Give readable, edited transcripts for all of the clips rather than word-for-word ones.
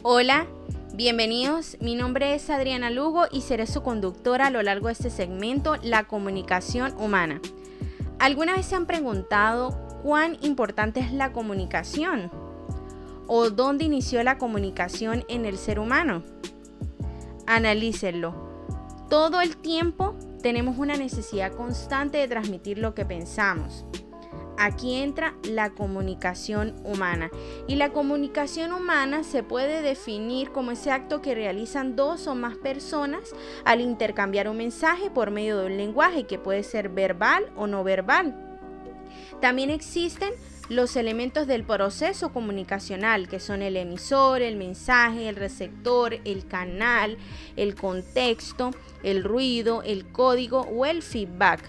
Hola, bienvenidos. Mi nombre es Adriana Lugo y seré su conductora a lo largo de este segmento, La comunicación humana. ¿Alguna vez se han preguntado cuán importante es la comunicación? ¿O dónde inició la comunicación en el ser humano? Analícenlo. Todo el tiempo tenemos una necesidad constante de transmitir lo que pensamos. Aquí entra la comunicación humana. Y la comunicación humana se puede definir como ese acto que realizan dos o más personas al intercambiar un mensaje por medio de un lenguaje que puede ser verbal o no verbal. También existen los elementos del proceso comunicacional, que son el emisor, el mensaje, el receptor, el canal, el contexto, el ruido, el código o el feedback.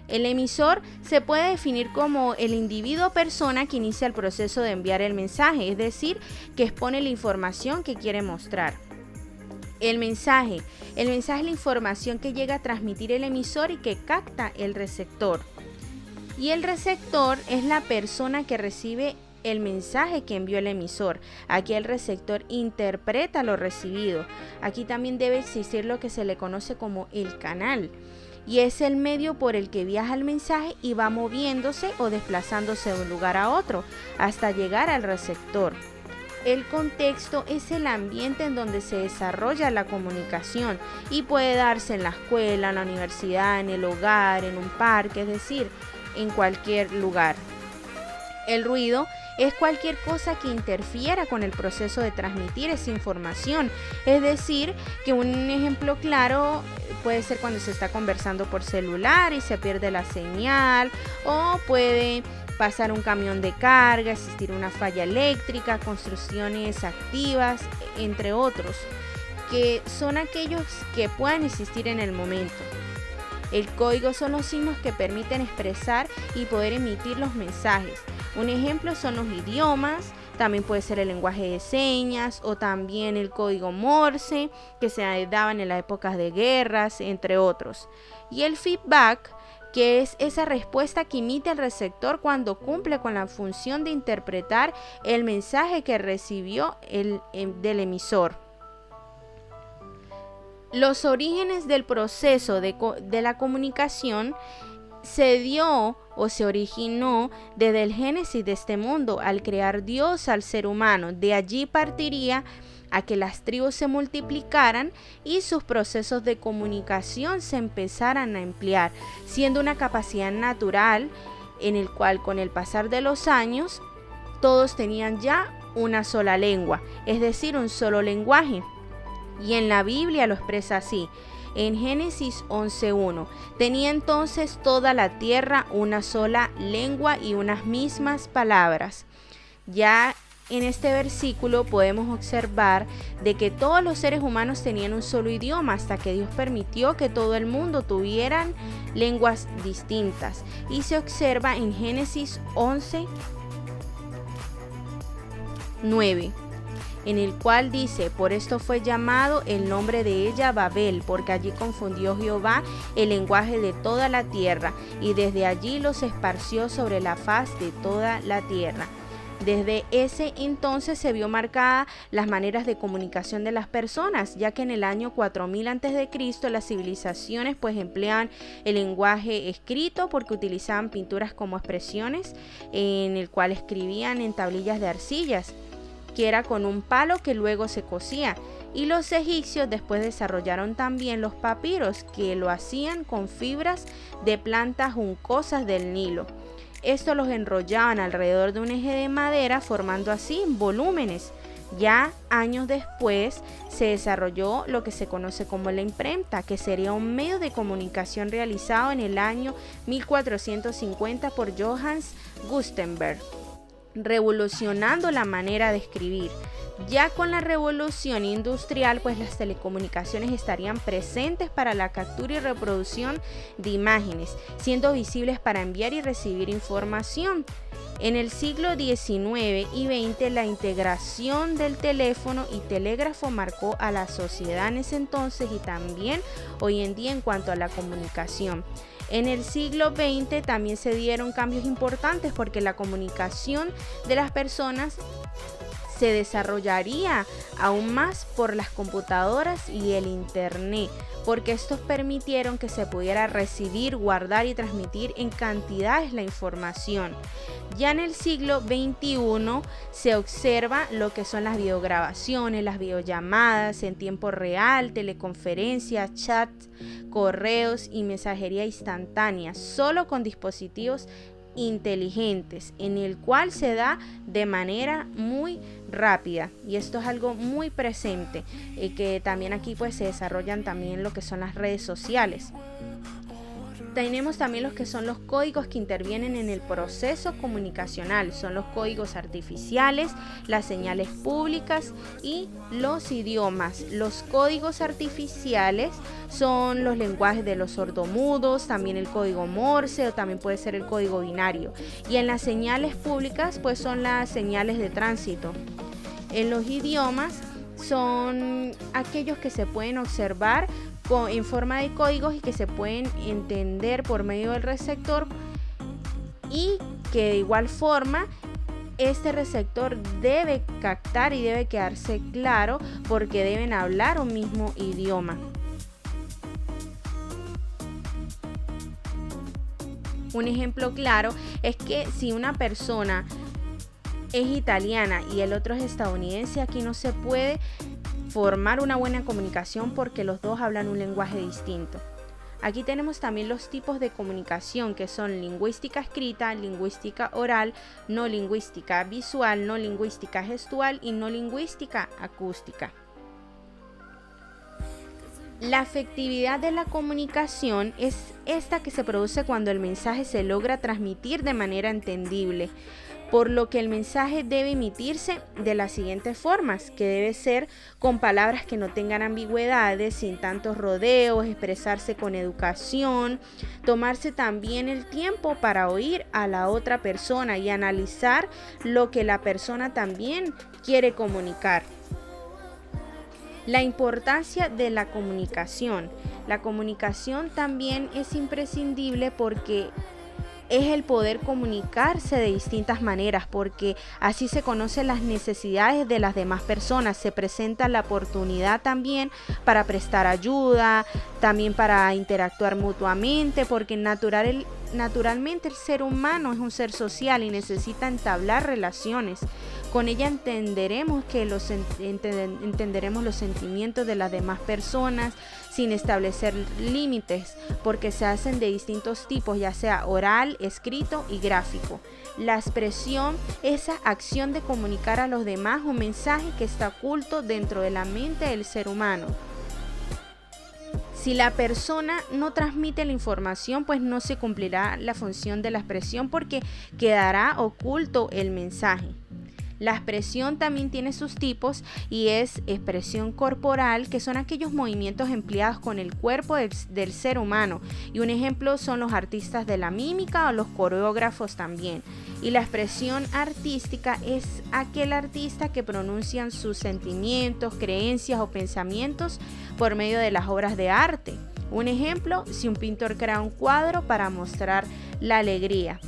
El emisor se puede definir como el individuo o persona que inicia el proceso de enviar el mensaje, es decir, que expone la información que quiere mostrar. El mensaje es la información que llega a transmitir el emisor y que capta el receptor. Y el receptor es la persona que recibe el mensaje que envió el emisor. Aquí el receptor interpreta lo recibido. Aquí también debe existir lo que se le conoce como el canal. Y es el medio por el que viaja el mensaje y va moviéndose o desplazándose de un lugar a otro hasta llegar al receptor. El contexto es el ambiente en donde se desarrolla la comunicación y puede darse en la escuela, en la universidad, en el hogar, en un parque, es decir, en cualquier lugar. El ruido es cualquier cosa que interfiera con el proceso de transmitir esa información. Es decir, que un ejemplo claro puede ser cuando se está conversando por celular y se pierde la señal, o puede pasar un camión de carga, existir una falla eléctrica, construcciones activas, entre otros, que son aquellos que puedan existir en el momento. El código son los signos que permiten expresar y poder emitir los mensajes. Un ejemplo son los idiomas, también puede ser el lenguaje de señas o también el código Morse que se daban en las épocas de guerras, entre otros. Y el feedback, que es esa respuesta que emite el receptor cuando cumple con la función de interpretar el mensaje que recibió del emisor. Los orígenes del proceso de la comunicación se originó desde el génesis de este mundo, al crear Dios al ser humano. De allí partiría a que las tribus se multiplicaran y sus procesos de comunicación se empezaran a emplear, siendo una capacidad natural en el cual con el pasar de los años todos tenían ya una sola lengua, es decir, un solo lenguaje. Y en la Biblia lo expresa así. En Génesis 11:1, tenía entonces toda la tierra una sola lengua y unas mismas palabras. Ya en este versículo podemos observar de que todos los seres humanos tenían un solo idioma hasta que Dios permitió que todo el mundo tuvieran lenguas distintas. Y se observa en Génesis 11:9. En el cual dice: por esto fue llamado el nombre de ella Babel, porque allí confundió Jehová el lenguaje de toda la tierra, y desde allí los esparció sobre la faz de toda la tierra. Desde ese entonces se vio marcada las maneras de comunicación de las personas, ya que en el año 4000 a.C. las civilizaciones empleaban el lenguaje escrito porque utilizaban pinturas como expresiones, en el cual escribían en tablillas de arcillas, que era con un palo que luego se cosía. Y los egipcios después desarrollaron también los papiros, que lo hacían con fibras de plantas juncosas del Nilo. Esto los enrollaban alrededor de un eje de madera, formando así volúmenes. Ya años después se desarrolló lo que se conoce como la imprenta, que sería un medio de comunicación realizado en el año 1450 por Johannes Gutenberg, revolucionando la manera de escribir. Ya con la revolución industrial, las telecomunicaciones estarían presentes para la captura y reproducción de imágenes, siendo visibles para enviar y recibir información. En el siglo XIX y XX, la integración del teléfono y telégrafo marcó a la sociedad en ese entonces y también hoy en día en cuanto a la comunicación. En el siglo XX también se dieron cambios importantes porque la comunicación de las personas se desarrollaría aún más por las computadoras y el internet, porque estos permitieron que se pudiera recibir, guardar y transmitir en cantidades la información. Ya en el siglo XXI se observa lo que son las videograbaciones, las videollamadas en tiempo real, teleconferencias, chats, correos y mensajería instantánea, solo con dispositivos inteligentes, en el cual se da de manera muy rápida, y esto es algo muy presente, que también aquí pues se desarrollan también lo que son las redes sociales. Tenemos también los que son los códigos que intervienen en el proceso comunicacional, son los códigos artificiales, las señales públicas y los idiomas. Los códigos artificiales son los lenguajes de los sordomudos, también el código Morse o también puede ser el código binario. Y en las señales públicas pues son las señales de tránsito. En los idiomas son aquellos que se pueden observar en forma de códigos y que se pueden entender por medio del receptor, y que de igual forma este receptor debe captar y debe quedarse claro porque deben hablar un mismo idioma. Un ejemplo claro es que si una persona es italiana y el otro es estadounidense, aquí no se puede formar una buena comunicación porque los dos hablan un lenguaje distinto. Aquí tenemos también los tipos de comunicación, que son lingüística escrita, lingüística oral, no lingüística visual, no lingüística gestual y no lingüística acústica. La efectividad de la comunicación es esta que se produce cuando el mensaje se logra transmitir de manera entendible, por lo que el mensaje debe emitirse de las siguientes formas, que debe ser con palabras que no tengan ambigüedades, sin tantos rodeos, expresarse con educación, tomarse también el tiempo para oír a la otra persona y analizar lo que la persona también quiere comunicar. La importancia de la comunicación. La comunicación también es imprescindible porque es el poder comunicarse de distintas maneras, porque así se conocen las necesidades de las demás personas, se presenta la oportunidad también para prestar ayuda, también para interactuar mutuamente, porque naturalmente el ser humano es un ser social y necesita entablar relaciones. Con ella entenderemos los sentimientos de las demás personas sin establecer límites, porque se hacen de distintos tipos, ya sea oral, escrito y gráfico. La expresión, esa acción de comunicar a los demás un mensaje que está oculto dentro de la mente del ser humano. Si la persona no transmite la información, pues no se cumplirá la función de la expresión porque quedará oculto el mensaje. La expresión también tiene sus tipos y es expresión corporal, que son aquellos movimientos empleados con el cuerpo del ser humano. Y un ejemplo son los artistas de la mímica o los coreógrafos también. Y la expresión artística es aquel artista que pronuncia sus sentimientos, creencias o pensamientos por medio de las obras de arte. Un ejemplo, si un pintor crea un cuadro para mostrar la alegría.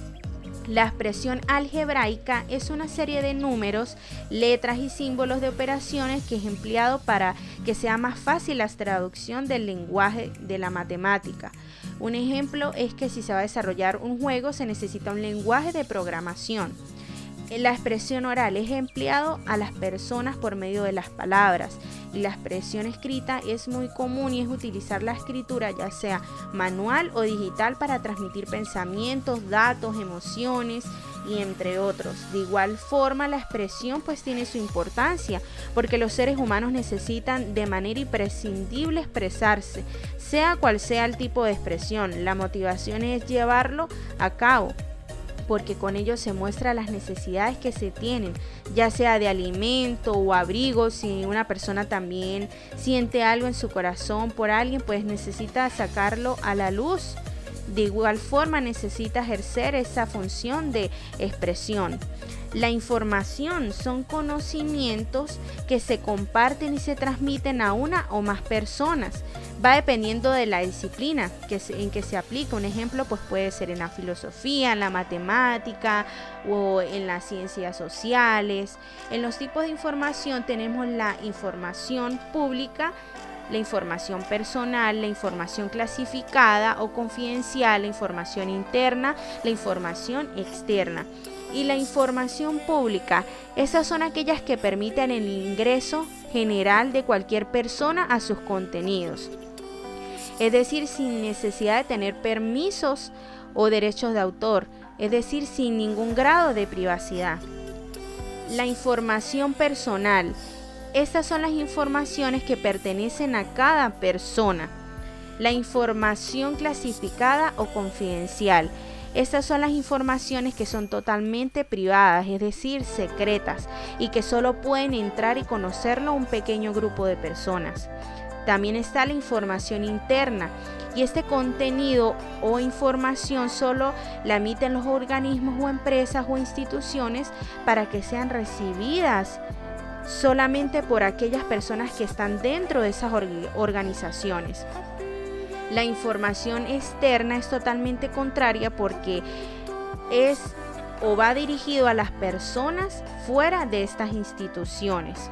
La expresión algebraica es una serie de números, letras y símbolos de operaciones que es empleado para que sea más fácil la traducción del lenguaje de la matemática. Un ejemplo es que si se va a desarrollar un juego se necesita un lenguaje de programación. La expresión oral es empleado a las personas por medio de las palabras, y la expresión escrita es muy común y es utilizar la escritura ya sea manual o digital para transmitir pensamientos, datos, emociones y entre otros. De igual forma la expresión pues tiene su importancia porque los seres humanos necesitan de manera imprescindible expresarse, sea cual sea el tipo de expresión. La motivación es llevarlo a cabo, porque con ello se muestra las necesidades que se tienen, ya sea de alimento o abrigo. Si una persona también siente algo en su corazón por alguien, pues necesita sacarlo a la luz. De igual forma necesita ejercer esa función de expresión. La información son conocimientos que se comparten y se transmiten a una o más personas. Va dependiendo de la disciplina en que se aplica. Un ejemplo pues puede ser en la filosofía, en la matemática o en las ciencias sociales. En los tipos de información tenemos la información pública, la información personal, la información clasificada o confidencial, la información interna, la información externa. Y la información pública, esas son aquellas que permiten el ingreso general de cualquier persona a sus contenidos. Es decir, sin necesidad de tener permisos o derechos de autor, es decir, sin ningún grado de privacidad. La información personal, estas son las informaciones que pertenecen a cada persona. La información clasificada o confidencial, estas son las informaciones que son totalmente privadas, es decir, secretas, y que solo pueden entrar y conocerlo un pequeño grupo de personas. También está la información interna, y este contenido o información solo la emiten los organismos o empresas o instituciones para que sean recibidas solamente por aquellas personas que están dentro de esas organizaciones. La información externa es totalmente contraria porque es o va dirigido a las personas fuera de estas instituciones.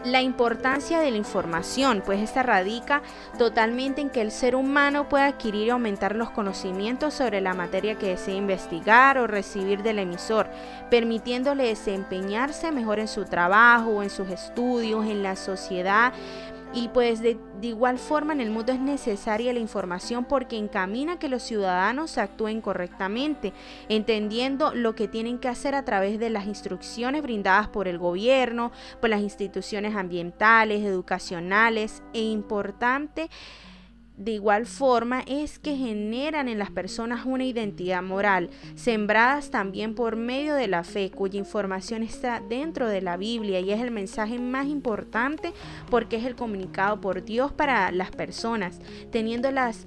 La importancia de la información, pues esta radica totalmente en que el ser humano pueda adquirir y aumentar los conocimientos sobre la materia que desea investigar o recibir del emisor, permitiéndole desempeñarse mejor en su trabajo o en sus estudios, en la sociedad. Y pues de igual forma en el mundo es necesaria la información porque encamina a que los ciudadanos actúen correctamente, entendiendo lo que tienen que hacer a través de las instrucciones brindadas por el gobierno, por las instituciones ambientales, educacionales e importante. De igual forma es que generan en las personas una identidad moral, sembradas también por medio de la fe, cuya información está dentro de la Biblia y es el mensaje más importante porque es el comunicado por Dios para las personas, teniendo las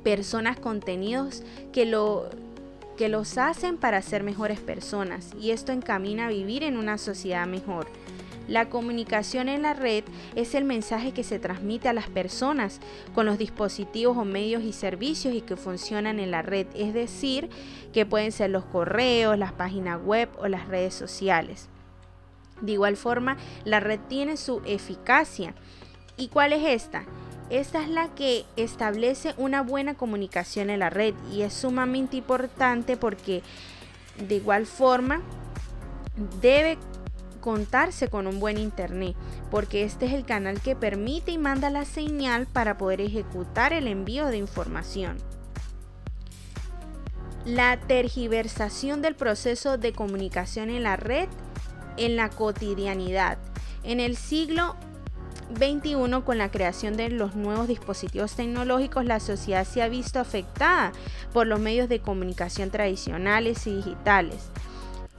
personas contenidos que los hacen para ser mejores personas, y esto encamina a vivir en una sociedad mejor. La comunicación en la red es el mensaje que se transmite a las personas con los dispositivos o medios y servicios y que funcionan en la red, es decir, que pueden ser los correos, las páginas web o las redes sociales. De igual forma, la red tiene su eficacia. ¿Y cuál es esta? Esta es la que establece una buena comunicación en la red y es sumamente importante porque de igual forma debe contarse con un buen internet, porque este es el canal que permite y manda la señal para poder ejecutar el envío de información. La tergiversación del proceso de comunicación en la red en la cotidianidad. En el siglo XXI, con la creación de los nuevos dispositivos tecnológicos, la sociedad se ha visto afectada por los medios de comunicación tradicionales y digitales.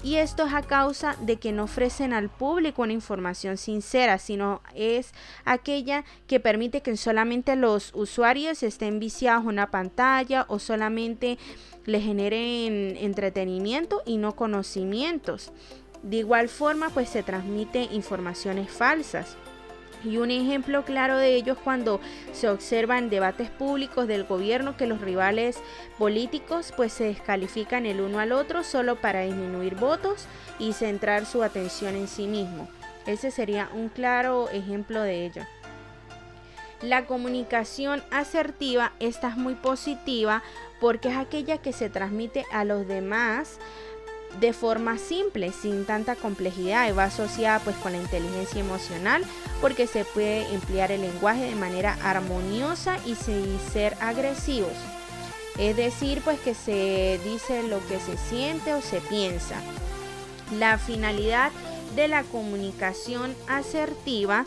Y esto es a causa de que no ofrecen al público una información sincera, sino es aquella que permite que solamente los usuarios estén viciados a una pantalla o solamente les generen entretenimiento y no conocimientos. De igual forma, pues se transmiten informaciones falsas. Y un ejemplo claro de ello es cuando se observa en debates públicos del gobierno que los rivales políticos pues se descalifican el uno al otro solo para disminuir votos y centrar su atención en sí mismo. Ese sería un claro ejemplo de ello. La comunicación asertiva, esta es muy positiva porque es aquella que se transmite a los demás de forma simple, sin tanta complejidad, y va asociada pues con la inteligencia emocional porque se puede emplear el lenguaje de manera armoniosa y sin ser agresivos. Es decir, pues que se dice lo que se siente o se piensa. La finalidad de la comunicación asertiva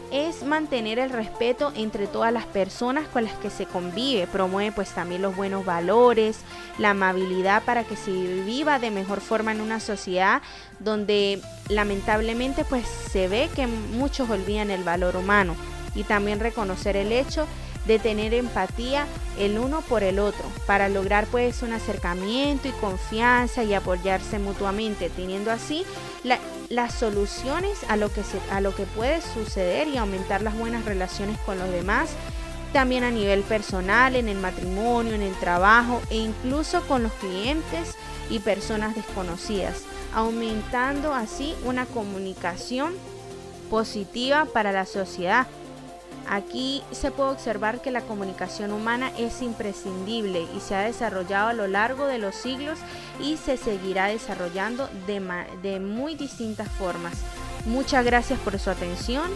es mantener el respeto entre todas las personas con las que se convive, promueve pues también los buenos valores, la amabilidad para que se viva de mejor forma en una sociedad donde lamentablemente pues se ve que muchos olvidan el valor humano, y también reconocer el hecho de tener empatía el uno por el otro, para lograr pues un acercamiento y confianza y apoyarse mutuamente, teniendo así las soluciones a lo que puede suceder y aumentar las buenas relaciones con los demás, también a nivel personal, en el matrimonio, en el trabajo e incluso con los clientes y personas desconocidas, aumentando así una comunicación positiva para la sociedad. Aquí se puede observar que la comunicación humana es imprescindible y se ha desarrollado a lo largo de los siglos y se seguirá desarrollando de muy distintas formas. Muchas gracias por su atención.